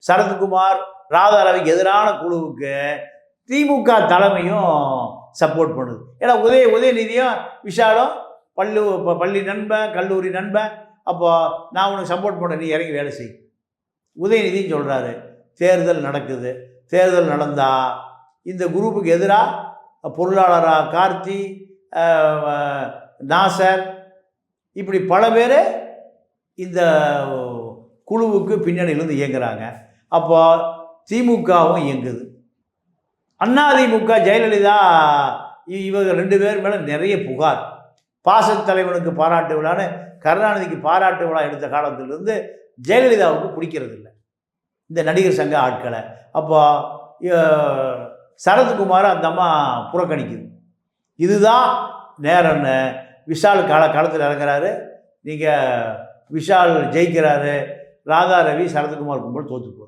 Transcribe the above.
சரத்குமார் ராதாரவிக்கு எதிரான குழுவுக்கு திமுக தலைமையும் சப்போர்ட் பண்ணுது. ஏன்னா உதயநிதியும் விஷாலும் பள்ளி நண்பன், கல்லூரி நண்பன். அப்போ நான் உனக்கு சப்போர்ட் பண்ண, நீ இறங்கி வேலை செய். உதயநிதியும் சொல்கிறாரு, தேர்தல் நடக்குது, தேர்தல் நடந்தால் இந்த குரூப்புக்கு எதிராக பொருளாளராக கார்த்தி, நாசர், இப்படி பல பேர் இந்த குழுவுக்கு பின்னணியிலேருந்து இயங்குகிறாங்க. அப்போ திமுகவும் இயங்குது. அதிமுக ஜெயலலிதா இவங்க 2 பேர் மேலே நிறைய புகார். பாசத்தலைவனுக்கு பாராட்டு விழான்னு கருணாநிதிக்கு பாராட்டு விழா எடுத்த காலத்திலிருந்து ஜெயலலிதாவுக்கு பிடிக்கிறது இல்லை இந்த நடிகர் சங்க ஆட்களை. அப்போ சரத்குமாரை அந்த அம்மா புறக்கணிக்குது. இதுதான் நேரம்னு விஷால் களத்தில் இறங்குறாரு. நீங்கள் விஷால் ஜெயிக்கிறாரு, ராதா ரவி சரத்குமார் கும்பல் தோற்று போகுது.